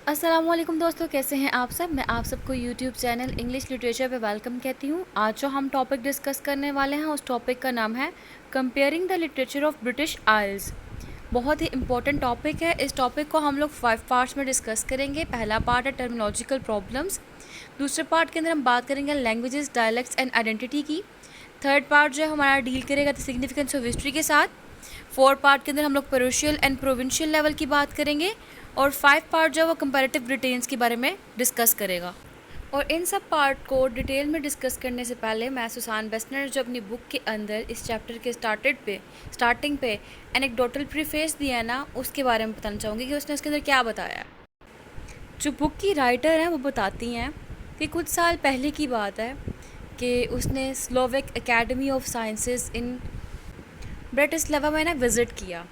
अस्सलामुअलैकुम दोस्तों, कैसे हैं आप सब। मैं आप सबको यूट्यूब चैनल इंग्लिश लिटरेचर पे वेलकम कहती हूँ। आज जो हम टॉपिक डिस्कस करने वाले हैं उस टॉपिक का नाम है comparing the literature of British आइल्स। बहुत ही इंपॉर्टेंट टॉपिक है। इस टॉपिक को हम लोग 5 पार्ट्स में डिस्कस करेंगे। पहला पार्ट है टर्मिनोलॉजिकल प्रॉब्लम्स। दूसरे पार्ट के अंदर हम बात करेंगे लैंग्वेजेस, डायलेक्ट्स एंड आइडेंटिटी की। थर्ड पार्ट जो है हमारा डील करेगा द सिग्निफिकेंस ऑफ हिस्ट्री के साथ। फोर्थ पार्ट के अंदर हम लोग पेरिशियल एंड प्रोविंशियल लेवल की बात करेंगे। और 5 पार्ट जो है वो कंपैरेटिव ब्रिटेन्स के बारे में डिस्कस करेगा। और इन सब पार्ट को डिटेल में डिस्कस करने से पहले मैं सुसान बेस्नर जो अपनी बुक के अंदर इस चैप्टर के स्टार्टिंग पे एनेक्डोटल प्रीफेस दिया है ना, उसके बारे में बताना चाहूँगी कि उसने उसके अंदर क्या बताया है। जो बुक की राइटर हैं वो बताती हैं कि कुछ साल पहले की बात है कि उसने स्लोवेक एकेडमी ऑफ साइंसेस इन ब्रेटिस्लावा में ना विज़िट किया।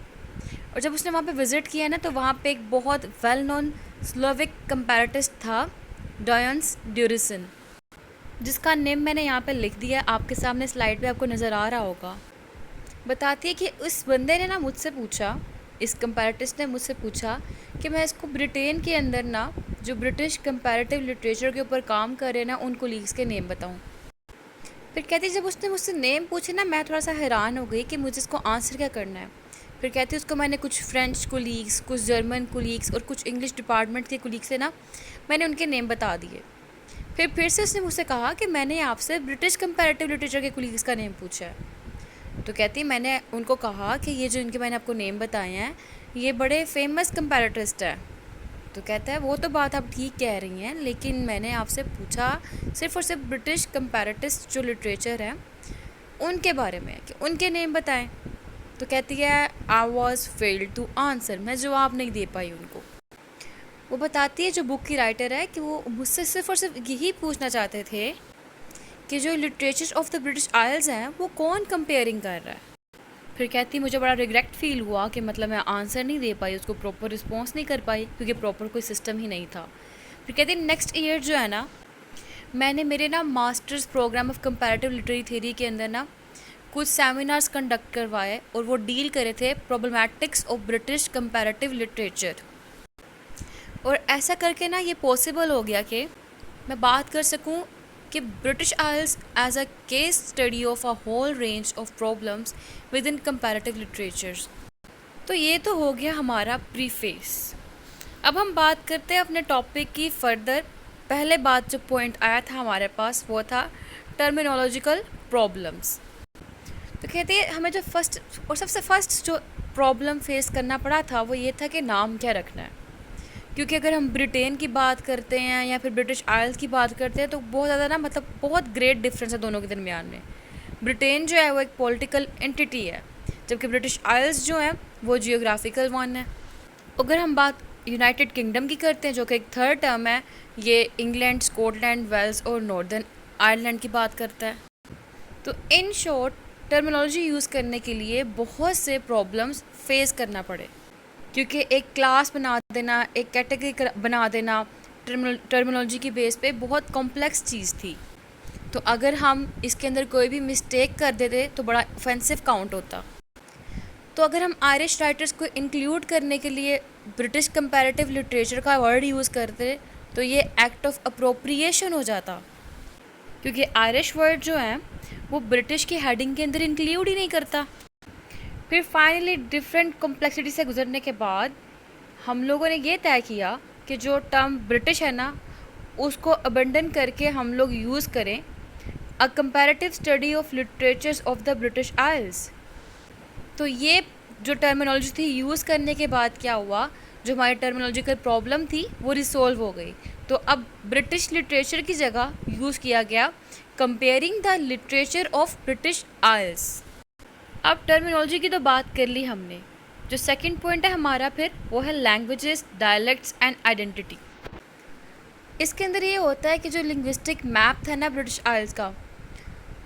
और जब उसने वहाँ पे विज़िट किया ना, तो वहाँ पे एक बहुत वेल नोन स्लोविक कंपैरेटिस्ट था, डॉयन्स ड्यूरिसन, जिसका नेम मैंने यहाँ पे लिख दिया, आपके सामने स्लाइड पे आपको नज़र आ रहा होगा। बताती है कि उस बंदे ने ना मुझसे पूछा, इस कंपैरेटिस्ट ने मुझसे पूछा कि मैं इसको ब्रिटेन के अंदर ना जो ब्रिटिश कंपैरेटिव लिटरेचर के ऊपर काम कर रहे हैं ना, उन कोलीग्स के नेम बताऊँ। फिर कहती जब उसने मुझसे नेम पूछे ना, मैं थोड़ा सा हैरान हो गई कि मुझे इसको आंसर क्या करना है। फिर कहती उसको मैंने कुछ फ्रेंच कोलीग्स, कुछ जर्मन कोलीग्स और कुछ इंग्लिश डिपार्टमेंट के कोलीग्स से ना मैंने उनके नेम बता दिए। फिर से उसने मुझसे कहा कि मैंने आपसे ब्रिटिश कंपैरेटिव लिटरेचर के कोलीग्स का नेम पूछा है। तो कहती मैंने उनको कहा कि ये जो इनके मैंने आपको नेम बताए हैं ये बड़े फेमस कंपैरेटिस्ट है। तो कहता है वो तो बात आप ठीक कह रही हैं, लेकिन मैंने आपसे पूछा सिर्फ़ और सिर्फ ब्रिटिश कंपैरेटिस्ट जो लिटरेचर है उनके बारे में कि उनके नेम बताएं। तो कहती है I was failed to answer, मैं जवाब नहीं दे पाई उनको। वो बताती है जो बुक की राइटर है कि वो मुझसे सिर्फ़ और सिर्फ यही पूछना चाहते थे कि जो लिटरेचर ऑफ द ब्रिटिश आइल्स हैं वो कौन कंपेयरिंग कर रहा है। फिर कहती मुझे बड़ा रिग्रेट फील हुआ कि मतलब मैं आंसर नहीं दे पाई, उसको प्रॉपर रिस्पॉन्स नहीं कर पाई क्योंकि प्रॉपर कोई सिस्टम ही नहीं था। फिर कहती नेक्स्ट ईयर जो है ना, मैंने मेरे ना masters program of comparative literary theory के अंदर ना कुछ सेमिनार्स कंडक्ट करवाए और वो डील करे थे प्रॉब्लमैटिक्स ऑफ ब्रिटिश कंपैरेटिव लिटरेचर। और ऐसा करके ना ये पॉसिबल हो गया कि मैं बात कर सकूं कि British Isles as a case study of a whole range of problems with in comparative literatures. तो ये तो हो गया हमारा प्रीफेस। अब हम बात करते हैं अपने टॉपिक की फर्दर। पहले बात जो पॉइंट आया था हमारे पास वो था टर्मिनोलॉजिकल प्रॉब्लम्स। तो कहते हैं हमें जो फर्स्ट और सबसे फर्स्ट जो प्रॉब्लम फेस करना पड़ा था वो ये था कि नाम क्या रखना है। क्योंकि अगर हम ब्रिटेन की बात करते हैं या फिर ब्रिटिश आइल्स की बात करते हैं तो बहुत ज़्यादा ना मतलब बहुत ग्रेट डिफरेंस है दोनों के दरमियान में। ब्रिटेन जो है वो एक पॉलिटिकल एंटिटी है, जबकि ब्रिटिश आइल्स जो है वो जियोग्राफिकल वन है। अगर हम बात यूनाइटेड किंगडम की करते हैं जो कि एक थर्ड टर्म है, ये इंग्लैंड, स्कॉटलैंड, वेल्स और नॉर्दर्न आयरलैंड की बात करता है। तो इन शॉर्ट टर्मिनोलॉजी यूज़ करने के लिए बहुत से प्रॉब्लम्स फेस करना पड़े, क्योंकि एक क्लास बना देना, एक कैटेगरी बना देना टर्मिनोलॉजी की बेस पे बहुत कॉम्प्लेक्स चीज़ थी। तो अगर हम इसके अंदर कोई भी मिस्टेक कर देते तो बड़ा ऑफेंसिव काउंट होता। तो अगर हम आयरिश राइटर्स को इंक्लूड करने के लिए ब्रिटिश कंपैरेटिव लिटरेचर का वर्ड यूज़ करते तो ये एक्ट ऑफ अप्रोप्रिएशन हो जाता, क्योंकि आयरिश वर्ड जो है वो ब्रिटिश की हेडिंग के अंदर इंक्लूड ही नहीं करता। फिर फाइनली डिफरेंट कॉम्प्लेक्सिटी से गुजरने के बाद हम लोगों ने ये तय किया कि जो टर्म ब्रिटिश है ना उसको अबेंडन करके हम लोग यूज़ करें अ comparative study of literatures of the British आइल्स। तो ये जो टर्मिनोलॉजी थी यूज़ करने के बाद क्या हुआ, जो हमारी टर्मिनोलॉजिकल प्रॉब्लम थी वो रिसोल्व हो गई। तो अब ब्रिटिश लिटरेचर की जगह यूज़ किया गया comparing the literature of British आइल्स। अब टर्मिनोलॉजी की तो बात कर ली हमने। जो सेकंड पॉइंट है हमारा फिर वो है लैंग्वेजेस, डायलेक्ट्स एंड आइडेंटिटी। इसके अंदर ये होता है कि जो लिंग्विस्टिक मैप था ना ब्रिटिश आइल्स का,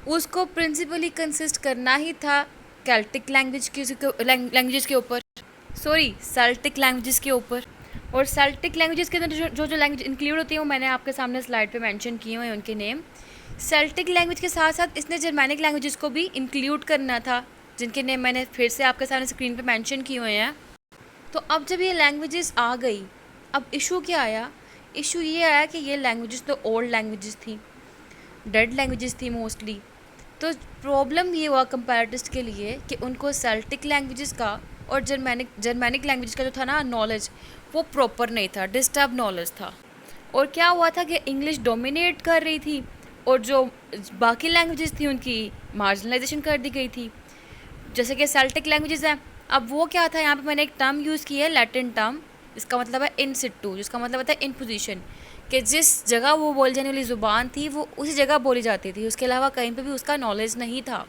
उसको प्रिंसिपली कंसिस्ट करना ही था केल्टिक लैंग्वेजेस के ऊपर, सेल्टिक लैंग्वेजेस के ऊपर। और सेल्टिक लैंग्वेजेस के अंदर जो जो लैंग्वेज इंक्लूड होती है वो मैंने आपके सामने स्लाइड पे मेंशन किए हुए हैं उनके नेम। सेल्टिक लैंग्वेज के साथ साथ इसने जर्मैनिक लैंग्वेजेस को भी इंक्लूड करना था, जिनके नेम मैंने फिर से आपके सामने स्क्रीन पे मेंशन किए हुए हैं। तो अब जब ये लैंग्वेजेस आ गई अब इशू क्या आया? इशू ये आया कि ये लैंग्वेजेस तो ओल्ड लैंग्वेजेस थी, डेड लैंग्वेजेस थी मोस्टली। तो प्रॉब्लम ये हुआ कंपैरेटिस्ट के लिए कि उनको सेल्टिक लैंग्वेजेस का और जर्मैनिक लैंग्वेजेस का जो था ना नॉलेज, वो प्रॉपर नहीं था, डिस्टर्ब नॉलेज था। और क्या हुआ था कि इंग्लिश डोमिनेट कर रही थी और जो बाकी लैंग्वेजेस थी उनकी मार्जिनलाइजेशन कर दी गई थी, जैसे कि सेल्टिक लैंग्वेजेस हैं। अब वो क्या था, यहाँ पे मैंने एक टर्म यूज़ की है, लैटिन टर्म, इसका मतलब है इन सिटू, जिसका मतलब होता है इन पोजीशन, कि जिस जगह वो बोली जाने वाली ज़ुबान थी वो उसी जगह बोली जाती थी, उसके अलावा कहीं पे भी उसका नॉलेज नहीं था।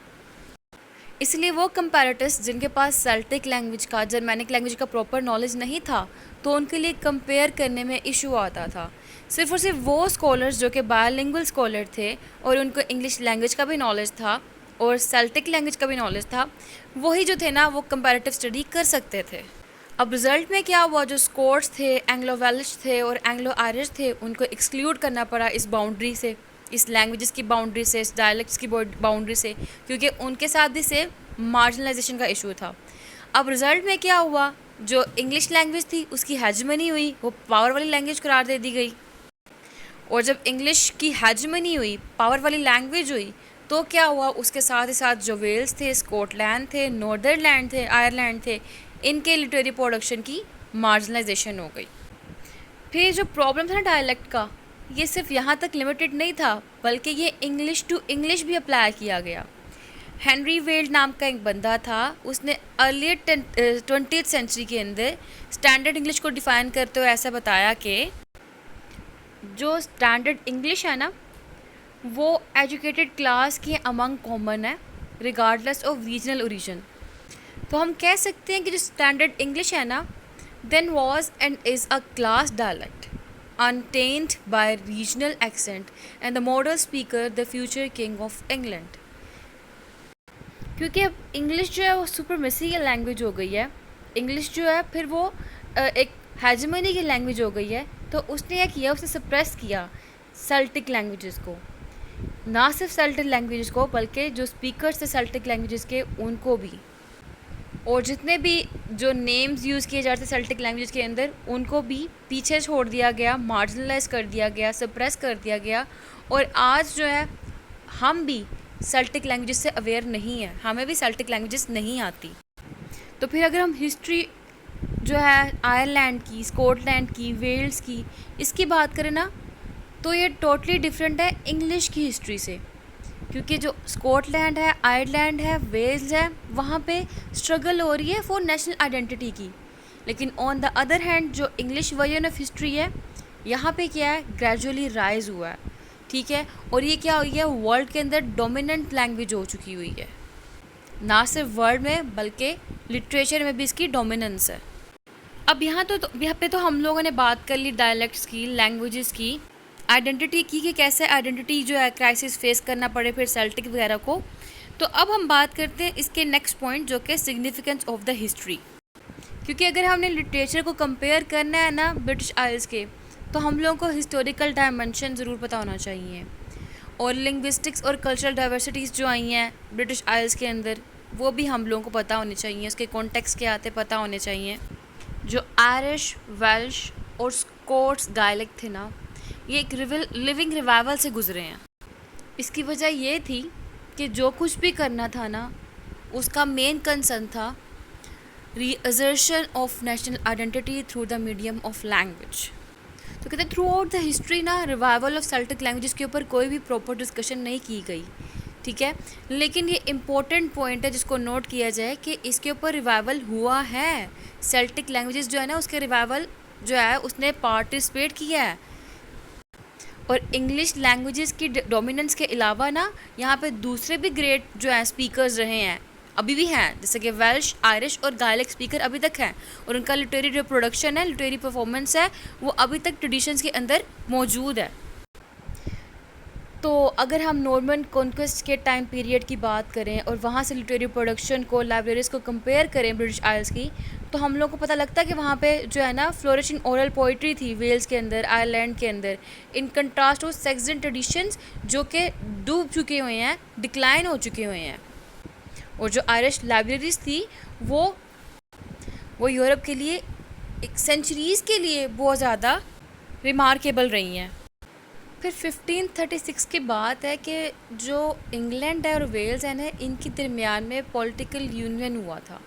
इसलिए वो कंपैरेटिव्स जिनके पास सेल्टिक लैंग्वेज का, जर्मैनिक लैंग्वेज का प्रॉपर नॉलेज नहीं था, तो उनके लिए कंपेयर करने में इशू आता था। सिर्फ और सिर्फ वो स्कॉलर्स जो कि बायलिंगुअल स्कॉलर थे और उनको इंग्लिश लैंग्वेज का भी नॉलेज था और सेल्टिक लैंग्वेज का भी नॉलेज था, वही जो थे ना वो कंपैरेटिव स्टडी कर सकते थे। अब रिज़ल्ट में क्या हुआ, जो स्कॉट्स थे, एंग्लो वेल्श थे और एंग्लो आयरिश थे, उनको एक्सक्लूड करना पड़ा इस बाउंड्री से, इस लैंग्वेजेस की बाउंड्री से, इस डायलेक्ट्स की बाउंड्री से, क्योंकि उनके साथ भी से मार्जिनलाइजेशन का इशू था। अब रिज़ल्ट में क्या हुआ, जो इंग्लिश लैंग्वेज थी उसकी हेजमनी हुई, वो पावर वाली लैंग्वेज करार दे दी गई। और जब इंग्लिश की हेजमनी हुई, पावर वाली लैंग्वेज हुई, तो क्या हुआ, उसके साथ ही साथ जो वेल्स थे, स्कॉटलैंड थे, नॉर्दरलैंड थे, आयरलैंड थे, इनके लिटरेरी प्रोडक्शन की मार्जिनलाइजेशन हो गई। फिर जो प्रॉब्लम था ना डायलेक्ट का, ये सिर्फ यहाँ तक लिमिटेड नहीं था, बल्कि ये इंग्लिश टू इंग्लिश भी अप्लाई किया गया। हेनरी वेल्ड नाम का एक बंदा था, उसने अर्लियर 20th सेंचुरी के अंदर स्टैंडर्ड इंग्लिश को डिफ़ाइन करते हुए ऐसा बताया कि जो स्टैंडर्ड इंग्लिश है ना, वो एजुकेटेड क्लास के अमंग कॉमन है, रिगार्डलेस ऑफ रीजनल ओरिजिन। तो हम कह सकते हैं कि जो स्टैंडर्ड इंग्लिश है ना, then was and is a class dialect untainted by regional accent and the model speaker the future king of England। क्योंकि अब इंग्लिश जो है वो सुपरमेसी की लैंग्वेज हो गई है, इंग्लिश जो है फिर वो एक हेजमनी की लैंग्वेज हो गई है, तो उसने क्या किया, उसने सप्रेस किया सेल्टिक लैंग्वेजेस को, ना सिर्फ सेल्टिक लैंग्वेजेस को बल्कि जो स्पीकर्स थे सेल्टिक लैंग्वेजेस के उनको भी, और जितने भी जो नेम्स यूज़ किए जाते सेल्टिक लैंग्वेज के अंदर उनको भी पीछे छोड़ दिया गया, मार्जिनलाइज कर दिया गया, सप्रेस कर दिया गया। और आज जो है हम भी सेल्टिक लैंग्वेजेस से अवेयर नहीं है, हमें भी सेल्टिक लैंग्वेजेस नहीं आती। तो फिर अगर हम हिस्ट्री जो है आयरलैंड की, स्कॉटलैंड की, वेल्स की, इसकी बात करें ना, तो ये टोटली डिफरेंट है इंग्लिश की हिस्ट्री से, क्योंकि जो स्कॉटलैंड है, आयरलैंड है, वेल्स है, वहाँ पे स्ट्रगल हो रही है फॉर नेशनल आइडेंटिटी की। लेकिन ऑन द अदर हैंड जो इंग्लिश वर्जन ऑफ हिस्ट्री है, यहाँ पे क्या है, ग्रेजुअली राइज हुआ है, ठीक है। और ये क्या हुई है, वर्ल्ड के अंदर डोमिनेंट लैंग्वेज हो चुकी हुई है, ना सिर्फ वर्ल्ड में बल्कि लिटरेचर में भी इसकी डोमिनेंस है। अब यहाँ पे तो हम लोगों ने बात कर ली डायलेक्ट्स की, लैंग्वेजेस की, आइडेंटिटी की, कि कैसे आइडेंटिटी जो है क्राइसिस फेस करना पड़े फिर सेल्टिक वगैरह को। तो अब हम बात करते हैं इसके नेक्स्ट पॉइंट, जो कि सिग्निफिकेंस ऑफ द हिस्ट्री। क्योंकि अगर हमने लिटरेचर को कंपेयर करना है ना ब्रिटिश आइल्स के, तो हम लोगों को हिस्टोरिकल डायमेंशन ज़रूर पता होना चाहिए, और लिंग्विस्टिक्स और कल्चरल डाइवर्सिटीज़ जो आई हैं ब्रिटिश आइल्स के अंदर, वो भी हम लोगों को पता होनी चाहिए, उसके कॉन्टेक्स्ट के आते पता होने चाहिए। जो आयरिश, वेल्श और स्कॉट्स डायलेक्ट थे ना, ये एक लिविंग रिवाइवल से गुजरे हैं। इसकी वजह ये थी कि जो कुछ भी करना था ना, उसका मेन कंसर्न था reassertion of national identity through the medium of language. तो कहते हैं थ्रू आउट द हिस्ट्री ना, रिवाइवल ऑफ सेल्टिक लैंग्वेज के ऊपर कोई भी प्रॉपर डिस्कशन नहीं की गई, ठीक है। लेकिन ये इम्पोर्टेंट पॉइंट है जिसको नोट किया जाए कि इसके ऊपर रिवाइवल हुआ है, सेल्टिक लैंग्वेजेस जो है ना उसके रिवाइवल जो है उसने पार्टिसिपेट किया है। और इंग्लिश लैंग्वेजेस की डोमिनेंस के अलावा ना, यहाँ पे दूसरे भी ग्रेट जो है स्पीकर्स रहे हैं, अभी भी हैं, जैसे कि वेल्श, आयरिश और गायलिक स्पीकर अभी तक हैं, और उनका लिटरेरी जो प्रोडक्शन है, लिटरेरी परफॉर्मेंस है, वो अभी तक ट्रेडिशंस के अंदर मौजूद है। तो अगर हम नॉर्मन कॉन्क्वेस्ट के टाइम पीरियड की बात करें और वहाँ से लिटरेरी प्रोडक्शन को, लाइब्रेरीज़ को कंपेयर करें ब्रिटिश आइल्स की, तो हम लोग को पता लगता है कि वहाँ पे जो है ना फ्लोरिशिंग ओरल पोइट्री थी वेल्स के अंदर, आयरलैंड के अंदर, इन कंट्रास्ट वो सेक्सन ट्रेडिशंस जो कि डूब चुके हुए हैं, डिक्लाइन हो चुके हुए हैं। और जो आयरिश लाइब्रेरीज़ थी वो यूरोप के लिए एक सेंचुरीज़ के लिए बहुत ज़्यादा रिमार्केबल रही हैं। फिर 1536 की बात है कि जो इंग्लैंड है और वेल्स है ना, इनके दरमियान में पॉलिटिकल यूनियन हुआ था।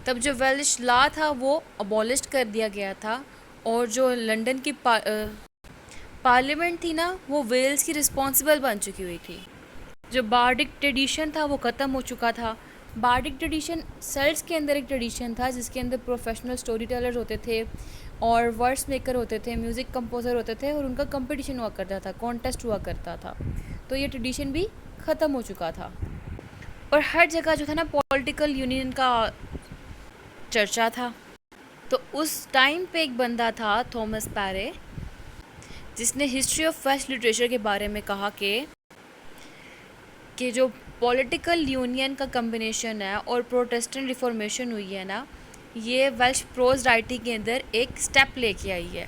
तब जो वेल्श लॉ था वो अबॉलिश कर दिया गया था, और जो लंदन की पार्लियामेंट थी ना, वो वेल्स की रिस्पॉन्सिबल बन चुकी हुई थी। जो बार्डिक ट्रेडिशन था वो ख़त्म हो चुका था। बार्डिक ट्रेडिशन सेल्ट्स के अंदर एक ट्रेडिशन था जिसके अंदर प्रोफेशनल स्टोरी टेलर्स होते थे और वर्ड्स मेकर होते थे, म्यूज़िक कंपोज़र होते थे, और उनका कंपटीशन हुआ करता था, कॉन्टेस्ट हुआ करता था। तो ये ट्रेडिशन भी ख़त्म हो चुका था। और हर जगह जो था ना पॉलिटिकल यूनियन का चर्चा था। तो उस टाइम पे एक बंदा था थॉमस पैरे, जिसने हिस्ट्री ऑफ वेस्ट लिटरेचर के बारे में कहा कि जो पॉलिटिकल यूनियन का कम्बिनेशन है और प्रोटेस्टेंट रिफॉर्मेशन हुई है ना, ये वेल्श प्रोज राइटिंग के अंदर एक स्टेप लेके आई है।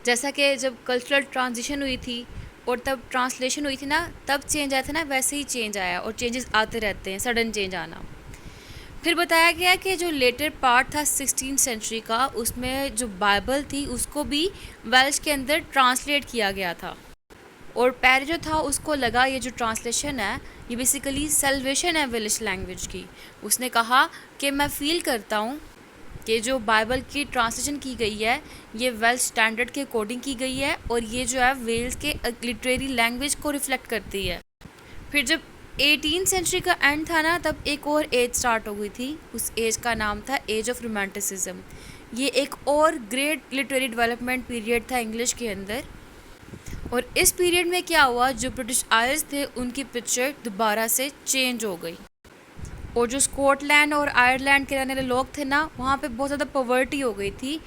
जैसा कि जब कल्चरल ट्रांजिशन हुई थी और तब ट्रांसलेशन हुई थी ना, तब चेंज आया था ना, वैसे ही चेंज आया, और चेंजेस आते रहते हैं, सडन चेंज आना। फिर बताया गया कि जो लेटर पार्ट था 16th सेंचुरी का, उसमें जो बाइबल थी उसको भी वेल्श के अंदर ट्रांसलेट किया गया था। और पैरे जो था उसको लगा ये जो ट्रांसलेशन है ये बेसिकली सेल्वेशन है वेलिश लैंग्वेज की। उसने कहा कि मैं फ़ील करता हूँ कि जो बाइबल की ट्रांसलेशन की गई है ये वेल्श स्टैंडर्ड के अकॉर्डिंग की गई है, और ये जो है वेल्स के लिटरेरी लैंग्वेज को रिफ्लेक्ट करती है। फिर जब 18th सेंचुरी का एंड था ना, तब एक और एज स्टार्ट हो गई थी। उस एज का नाम था एज ऑफ रोमांटिसिज्म। ये एक और ग्रेट लिटरेरी डेवलपमेंट पीरियड था इंग्लिश के अंदर। और इस पीरियड में क्या हुआ, जो ब्रिटिश आयल्स थे उनकी पिक्चर दोबारा से चेंज हो गई, और जो स्कॉटलैंड और आयरलैंड के रहने वाले लोग थे ना, वहाँ पे बहुत ज़्यादा पॉवर्टी हो गई थी।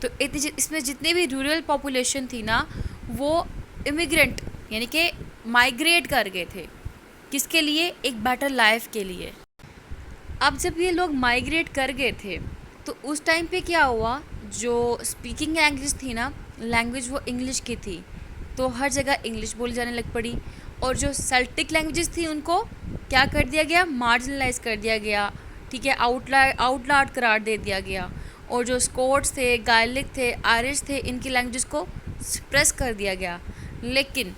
तो इसमें जितने भी रूरल पॉपुलेशन थी ना, वो इमिग्रेंट यानी कि माइग्रेट कर गए थे। किसके लिए? एक बेटर लाइफ के लिए। अब जब ये लोग माइग्रेट कर गए थे तो उस टाइम पे क्या हुआ, जो स्पीकिंग लैंग्वेज थी ना, लैंग्वेज वो इंग्लिश की थी, तो हर जगह इंग्लिश बोली जाने लग पड़ी। और जो सेल्टिक लैंग्वेजेस थी उनको क्या कर दिया गया? मार्जिनलाइज कर दिया गया, ठीक है, आउटलार्ड करार दे दिया गया। और जो स्कॉट्स थे, गायलिक थे, आयरिश थे, इनकी लैंग्वेज को सप्रेस कर दिया गया। लेकिन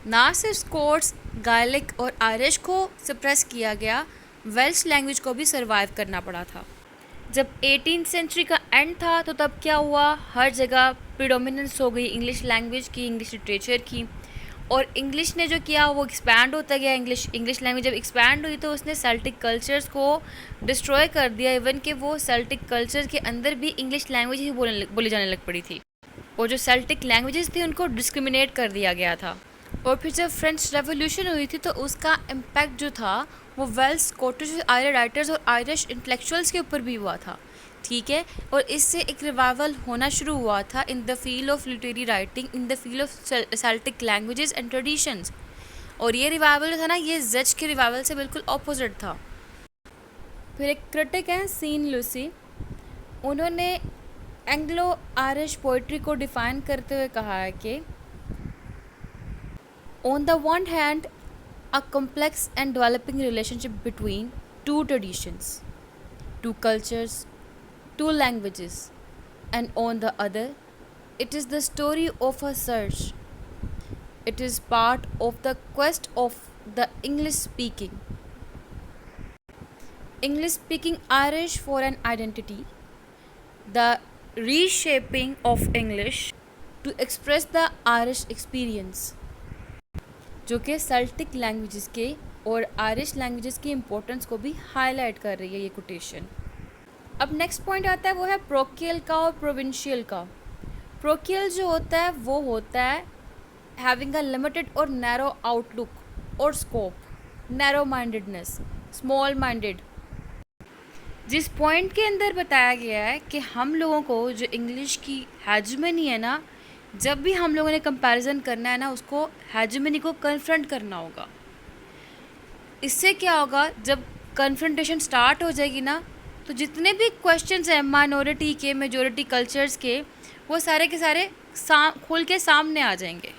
ना सिर्फ स्कॉट्स, गायलिक और आयरिश को सप्रेस किया गया, वेल्श लैंग्वेज को भी सर्वाइव करना पड़ा था। जब 18th सेंचुरी का एंड था तो तब क्या हुआ, हर जगह प्रिडोमिनेंस हो गई इंग्लिश लैंग्वेज की, इंग्लिश लिटरेचर की। और इंग्लिश ने जो किया वो एक्सपैंड होता गया। इंग्लिश लैंग्वेज जब एक्सपैंड हुई तो उसने सेल्टिक कल्चर्स को डिस्ट्रॉय कर दिया। इवन कि वो सेल्टिक कल्चर के अंदर भी इंग्लिश लैंग्वेज ही बोली जाने लग पड़ी थी, और जो सेल्टिक लैंग्वेजेस थी उनको डिस्क्रिमिनेट कर दिया गया था। और फिर जब फ्रेंच रेवोल्यूशन हुई थी तो उसका इम्पैक्ट जो था वो वेल्श, स्कॉटिश, आयरिश राइटर्स और आयरिश इंटेलेक्चुअल्स के ऊपर भी हुआ था, ठीक है। और इससे एक रिवाइवल होना शुरू हुआ था in the field of literary writing, in the field of Celtic languages and traditions. और ये रिवाइवल जो था ना, ये जज के रिवाइवल से बिल्कुल अपोजिट था। फिर एक क्रिटिक हैं सीन लूसी, उन्होंने एंग्लो आयरिश पोइट्री को डिफाइन करते हुए कहा है कि on the one hand, a complex and developing relationship between two traditions, two cultures, two languages, and on the other, it is the story of a search. It is part of the quest of the English speaking Irish for an identity, the reshaping of English to express the Irish experience, जो कि Celtic languages के और Irish languages की importance को भी highlight कर रही है ये कोटेशन। अब नेक्स्ट पॉइंट आता है, वो है प्रोकियल का और प्रोविंशियल का। प्रोकियल जो होता है वो होता है हैविंग अ लिमिटेड और नैरो आउटलुक और scope, narrow mindedness, small minded. जिस पॉइंट के अंदर बताया गया है कि हम लोगों को जो इंग्लिश की हेजेमनी है ना, जब भी हम लोगों ने कंपैरिजन करना है ना, उसको हेजेमनी को कन्फ्रंट करना होगा। इससे क्या होगा, जब कन्फ्रंटेशन स्टार्ट हो जाएगी ना, तो जितने भी क्वेश्चंस हैं माइनॉरिटी के, मेजॉरिटी कल्चर्स के, वो सारे के सारे खुल के सामने आ जाएंगे।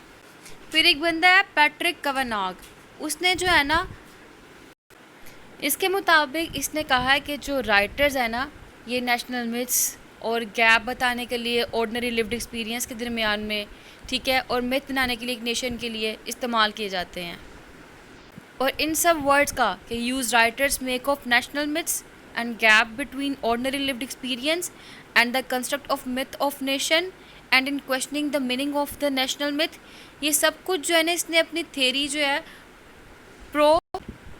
फिर एक बंदा है पैट्रिक कवनाग, उसने जो है ना, इसके मुताबिक इसने कहा है कि जो राइटर्स है ना, ये नेशनल मिथ्स और गैप बताने के लिए ऑर्डिनरी लिव्ड एक्सपीरियंस के दरमियान में, ठीक है, और मिथ बनाने के लिए एक नेशन के लिए इस्तेमाल किए जाते हैं। और इन सब वर्ड्स का कि use writers make of national myths and gap between ordinary lived experience and the construct of myth of nation and in questioning the meaning of the national myth, ये सब कुछ जो है ना इसने अपनी थेरी जो है प्रो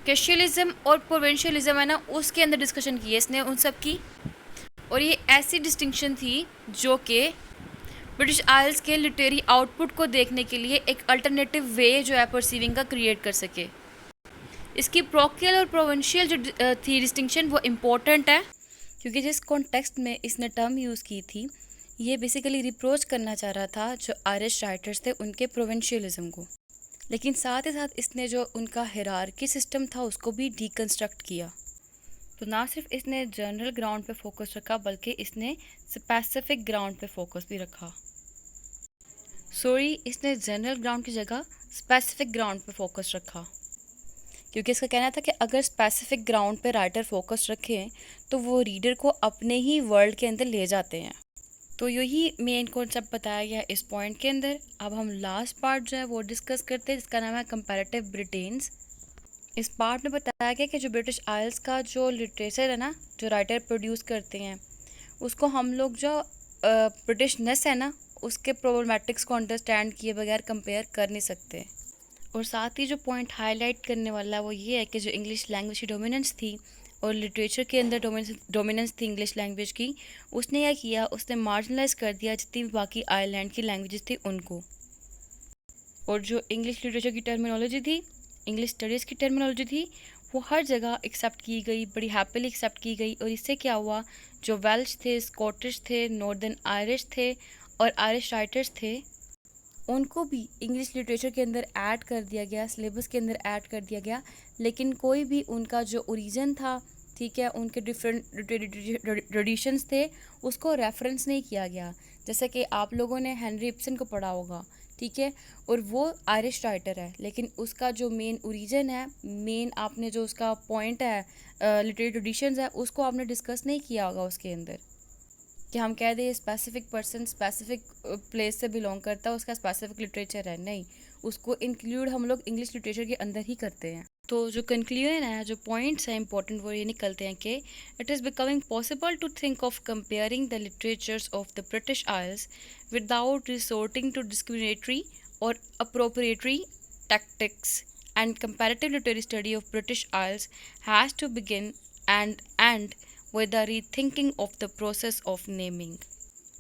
कैशियलिज्म और प्रोविंशियलिज्म है ना उसके अंदर डिस्कशन की है इसने उन सब की। और ये ऐसी डिस्टिंक्शन थी जो कि ब्रिटिश आइल्स के लिटरेरी आउटपुट को देखने के लिए एक अल्टरनेटिव वे जो है परसीविंग का क्रिएट कर सके। इसकी प्रोकियल और प्रोविंशियल जो थी डिस्टिंक्शन वो इम्पोर्टेंट है क्योंकि जिस कॉन्टेक्स्ट में इसने टर्म यूज़ की थी ये बेसिकली रिप्रोच करना चाह रहा था जो आयरिश राइटर्स थे उनके प्रोविंशियलिज्म को, लेकिन साथ ही साथ इसने जो उनका हिरार्की सिस्टम था उसको भी डीकंस्ट्रक्ट किया। तो ना सिर्फ इसने जनरल ग्राउंड पे फोकस रखा बल्कि इसने स्पेसिफिक ग्राउंड पे फोकस भी रखा। इसने जनरल ग्राउंड की जगह स्पेसिफिक ग्राउंड पे फोकस रखा क्योंकि इसका कहना था कि अगर स्पेसिफिक ग्राउंड पे राइटर फोकस रखें तो वो रीडर को अपने ही वर्ल्ड के अंदर ले जाते हैं। तो यही मेन कॉन्सेप्ट बताया गया इस पॉइंट के अंदर। अब हम लास्ट पार्ट जो है वो डिस्कस करते हैं जिसका नाम है कंपैरेटिव ब्रिटेन्स। इस पार्ट में बताया गया कि जो ब्रिटिश आइल्स का जो लिटरेचर है ना जो राइटर प्रोड्यूस करते हैं उसको हम लोग जो ब्रिटिशनेस है ना उसके प्रॉब्लमेटिक्स को अंडरस्टैंड किए बगैर कंपेयर कर नहीं सकते। और साथ ही जो पॉइंट हाईलाइट करने वाला है वो ये है कि जो इंग्लिश लैंग्वेज की डोमिनेंस थी और लिटरेचर के अंदर डोमिनेंस थी इंग्लिश लैंग्वेज की, उसने क्या किया, उसने मार्जिनलाइज कर दिया जितनी भी बाकी आयरलैंड की लैंग्वेजेस थी उनको। और जो इंग्लिश लिटरेचर की टर्मिनोलॉजी थी, इंग्लिश स्टडीज़ की टर्मिनोलॉजी थी, वो हर जगह एक्सेप्ट की गई, बड़ी हैप्पीली एक्सेप्ट की गई। और इससे क्या हुआ, जो वेल्श थे, स्कॉटिश थे, नॉर्दर्न आयरिश थे और आयरिश राइटर्स थे उनको भी इंग्लिश लिटरेचर के अंदर ऐड कर दिया गया, सिलेबस के अंदर ऐड कर दिया गया, लेकिन कोई भी उनका जो ओरिजिन था, ठीक है, उनके डिफरेंट ट्रेडिशंस थे उसको रेफरेंस नहीं किया गया। जैसे कि आप लोगों ने हेनरी इब्सन को पढ़ा होगा, ठीक है, और वो आयरिश राइटर है लेकिन उसका जो मेन ओरिजिन है, मेन आपने जो उसका पॉइंट है लिटरेरी ट्रेडिशंस है उसको आपने डिस्कस नहीं किया होगा उसके अंदर कि हम कह दें स्पेसिफिक पर्सन स्पेसिफिक प्लेस से बिलोंग करता है, उसका स्पेसिफिक लिटरेचर है। नहीं, उसको इंक्लूड हम लोग इंग्लिश लिटरेचर के अंदर ही करते हैं। तो जो कंक्लूजन है, जो पॉइंट्स हैं इंपॉर्टेंट, वो ये निकलते हैं कि it is becoming possible to think of comparing the literatures of the British Isles without resorting to discriminatory और appropriatory tactics and comparative literary study of British Isles has to begin and with the rethinking of the process of naming.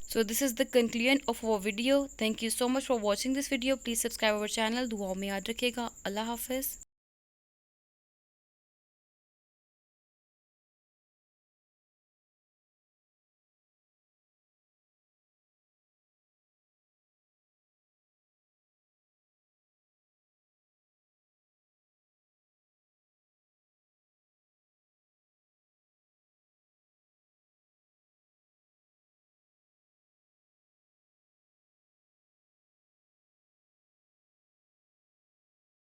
So this is the conclusion of our video. Thank you so much for watching this video. Please subscribe our channel. दुआओं में याद रखिएगा। अल्लाह हाफिज़।